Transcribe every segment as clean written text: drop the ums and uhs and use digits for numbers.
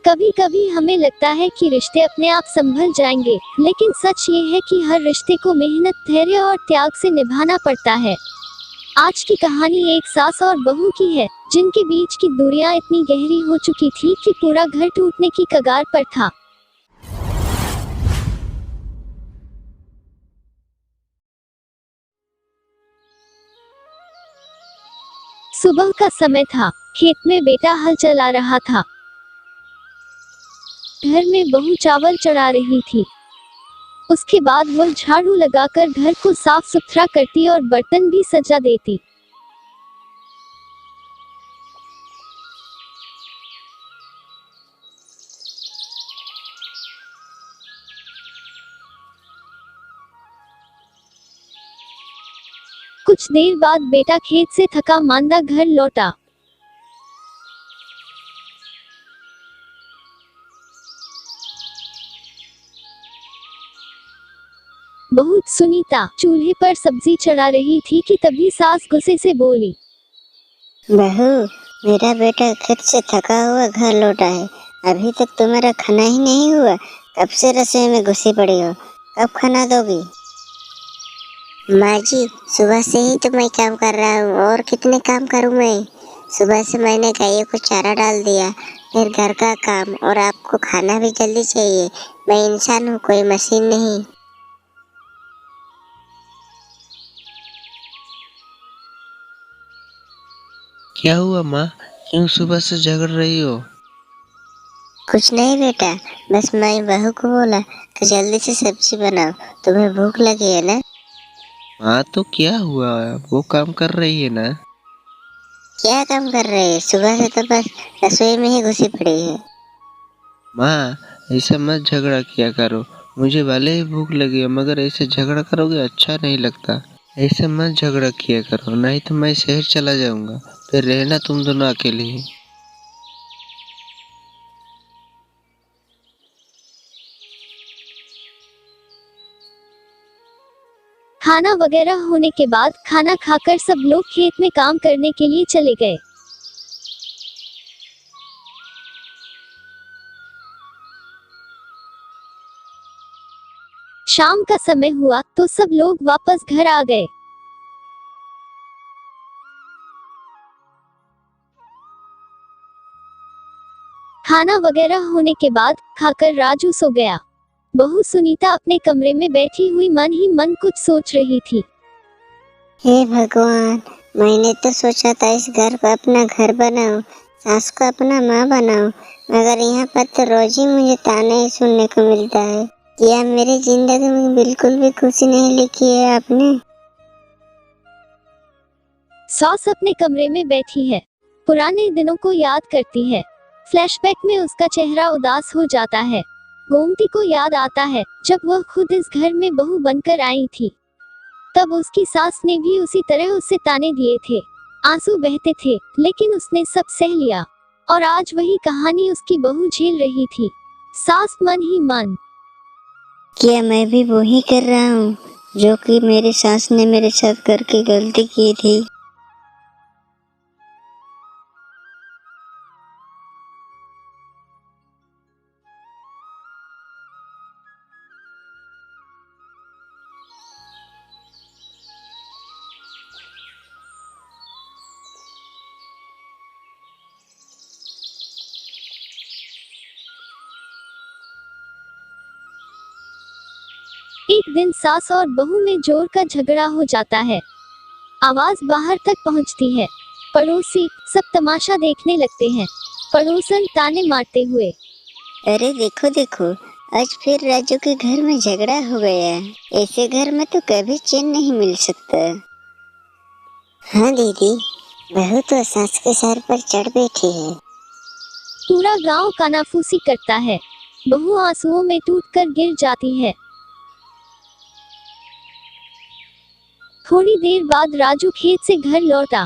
कभी कभी हमें लगता है कि रिश्ते अपने आप संभल जाएंगे, लेकिन सच ये है कि हर रिश्ते को मेहनत, धैर्य और त्याग से निभाना पड़ता है। आज की कहानी एक सास और बहू की है, जिनके बीच की दूरियां इतनी गहरी हो चुकी थी कि पूरा घर टूटने की कगार पर था। सुबह का समय था। खेत में बेटा हल चला रहा था। घर में बहू चावल चढ़ा रही थी। उसके बाद वह झाड़ू लगाकर घर को साफ सुथरा करती और बर्तन भी सजा देती। कुछ देर बाद बेटा खेत से थका मांदा घर लौटा। बहू सुनीता चूल्हे पर सब्जी चढ़ा रही थी कि तभी सास गुस्से से बोली, बहू, मेरा बेटा खेत से थका हुआ घर लौटा है। अभी तक तुम्हारा खाना ही नहीं हुआ। कब से रसोई में घुसी पड़ी हो? कब खाना दोगी? माँ जी, सुबह से ही तो मैं काम कर रहा हूँ, और कितने काम करूँ मैं? सुबह से मैंने गायों को चारा डाल दिया, फिर घर का काम, और आपको खाना भी जल्दी चाहिए। मैं इंसान हूँ, कोई मशीन नहीं। क्या हुआ माँ? क्यों सुबह से झगड़ रही हो? कुछ नहीं बेटा, बस मैं बहू को बोला कि जल्दी से सब्जी बनाओ, तुम्हें भूख लगी है ना? हाँ तो क्या हुआ, वो काम कर रही है ना। क्या काम कर रहे हैं? सुबह से तो बस रसोई में ही घुसी पड़ी है। माँ, ऐसा मत झगड़ा किया करो। मुझे भले ही भूख लगी है, मगर ऐसे झगड़ा करोगे अच्छा नहीं लगता। ऐसे मत झगड़ा किया करो, नहीं तो मैं शहर चला जाऊंगा, फिर रहना तुम दोनों अकेले ही। खाना वगैरह होने के बाद खाना खाकर सब लोग खेत में काम करने के लिए चले गए। शाम का समय हुआ तो सब लोग वापस घर आ गए। खाना वगैरह होने के बाद खाकर राजू सो गया। बहू सुनीता अपने कमरे में बैठी हुई मन ही मन कुछ सोच रही थी। हे भगवान, मैंने तो सोचा था इस घर को अपना घर बनाऊं, सास को अपना माँ बनाऊं, मगर यहाँ पर तो रोज ही मुझे ताने ही सुनने को मिलता है। क्या मेरी जिंदगी में बिल्कुल भी खुशी नहीं लिखी है आपने? सास अपने कमरे में बैठी है, पुराने दिनों को याद करती है। फ्लैशबैक में उसका चेहरा उदास हो जाता है। गोमती को याद आता है जब वह खुद इस घर में बहू बनकर आई थी। तब उसकी सास ने भी उसी तरह उसे ताने दिए थे। आंसू बहते थे, लेकिन उसने सब सह लिया। और आज वही कहानी उसकी बहू झेल रही थी, सास मन ही मन। क्या मैं भी वही कर रहा हूँ जो कि मेरी सास ने मेरे साथ करके गलती की थी? एक दिन सास और बहू में जोर का झगड़ा हो जाता है। आवाज बाहर तक पहुंचती है। पड़ोसी सब तमाशा देखने लगते हैं। पड़ोसन ताने मारते हुए, अरे देखो देखो, आज फिर राजू के घर में झगड़ा हो गया। ऐसे घर में तो कभी चैन नहीं मिल सकता। हाँ दीदी, बहू तो सास के सर पर चढ़ बैठी है। पूरा गांव कानाफूसी करता है। बहू आंसुओं में टूटकर गिर जाती है। थोड़ी देर बाद राजू खेत से घर लौटा।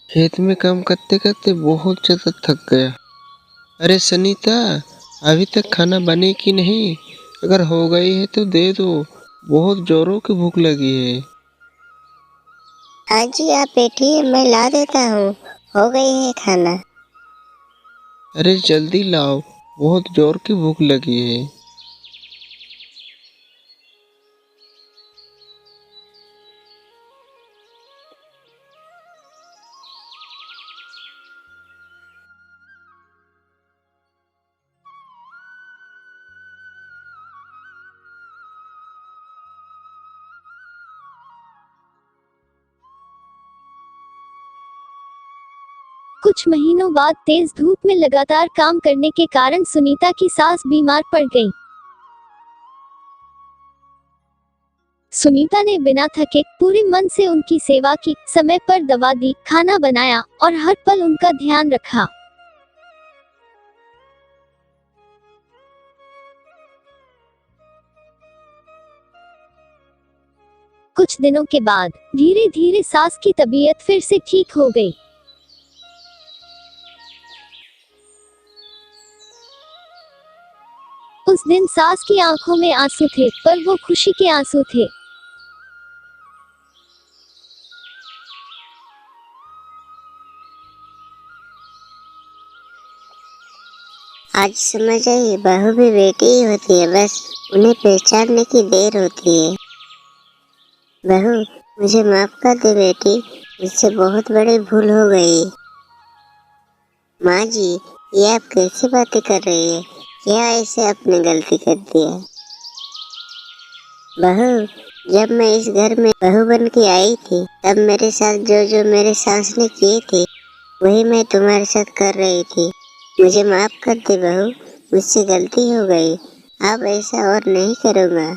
खेत में काम करते करते बहुत ज्यादा थक गया। अरे सनीता, अभी तक खाना बने कि नहीं? अगर हो गई है तो दे दो, बहुत जोरों की भूख लगी है। हाँ जी, आप बैठिए, मैं ला देता हूँ। हो गई है खाना। अरे जल्दी लाओ, बहुत जोर की भूख लगी है। कुछ महीनों बाद तेज धूप में लगातार काम करने के कारण सुनीता की सास बीमार पड़ गई। सुनीता ने बिना थके पूरे मन से उनकी सेवा की, समय पर दवा दी, खाना बनाया और हर पल उनका ध्यान रखा। कुछ दिनों के बाद धीरे धीरे सास की तबीयत फिर से ठीक हो गई। उस दिन सास की आंखों में आंसू थे, पर वो खुशी के आंसू थे। आज समझ आई, बहू भी बेटी ही होती है, बस उन्हें पहचानने की देर होती है। बहू, मुझे माफ कर दे बेटी, मुझसे बहुत बड़ी भूल हो गई। माँ जी, ये आप कैसी बातें कर रही है? क्या ऐसे आपने गलती कर दी है? बहू, जब मैं इस घर में बहू बन के आई थी, तब मेरे साथ जो जो मेरे सास ने किए थे, वही मैं तुम्हारे साथ कर रही थी। मुझे माफ कर दे बहू, मुझसे गलती हो गई। अब ऐसा और नहीं करूँगा।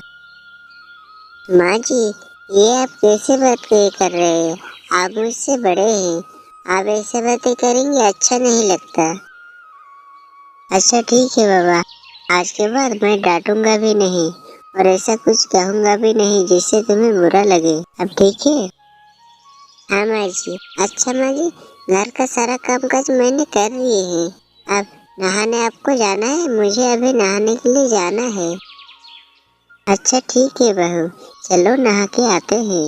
माँ जी, ये आप कैसे बात कर रहे हैं? आप मुझसे बड़े हैं, आप ऐसे बातें करेंगे अच्छा नहीं लगता। अच्छा ठीक है बाबा, आज के बाद मैं डांटूंगा भी नहीं और ऐसा कुछ कहूँगा भी नहीं जिससे तुम्हें बुरा लगे। अब ठीक है? हाँ माँ जी। अच्छा माँ जी, घर का सारा काम काज मैंने कर लिए है। अब नहाने आपको जाना है? मुझे अभी नहाने के लिए जाना है। अच्छा ठीक है बहू, चलो नहा के आते हैं।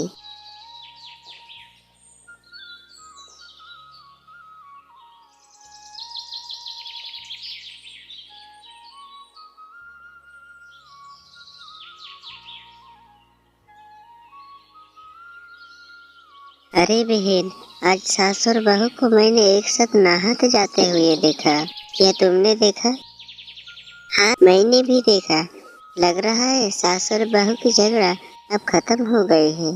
अरे बहन, आज सास और बहू को मैंने एक साथ नहाते जाते हुए देखा। क्या तुमने देखा? हाँ, मैंने भी देखा। लग रहा है सास और बहू की झगड़ा अब खत्म हो गई है।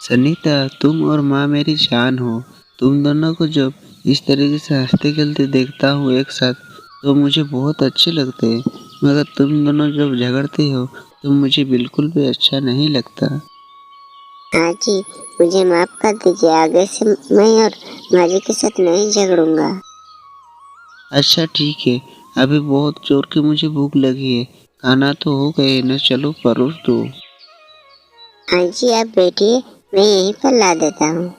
सनीता, तुम और माँ मेरी जान हो। तुम दोनों को जब इस तरीके से हंसते खेलते देखता हूँ एक साथ, तो मुझे बहुत अच्छे लगते हैं। मगर तुम दोनों जब झगड़ते हो तो मुझे बिल्कुल भी अच्छा नहीं लगता। हाँ जी, मुझे माफ कर दीजिए। आगे से मैं और माँ जी के साथ नहीं झगड़ूंगा। अच्छा ठीक है, अभी बहुत जोर की मुझे भूख लगी है। खाना तो हो गए न, चलो परोस दो। हाँ जी, आप बैठिए, मैं यहीं पर ला देता हूँ।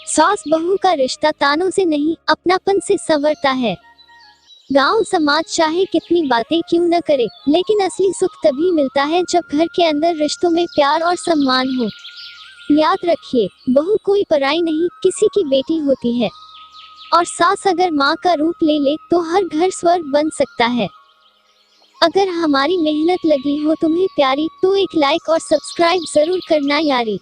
सास बहू का रिश्ता तानों से नहीं, अपनापन से संवरता है। गांव समाज चाहे कितनी बातें क्यों न करे, लेकिन असली सुख तभी मिलता है जब घर के अंदर रिश्तों में प्यार और सम्मान हो। याद रखिए, बहू कोई पराई नहीं, किसी की बेटी होती है। और सास अगर माँ का रूप ले ले तो हर घर स्वर्ग बन सकता है। अगर हमारी मेहनत लगी हो तुम्हें प्यारी, तो एक लाइक और सब्सक्राइब जरूर करना यारी।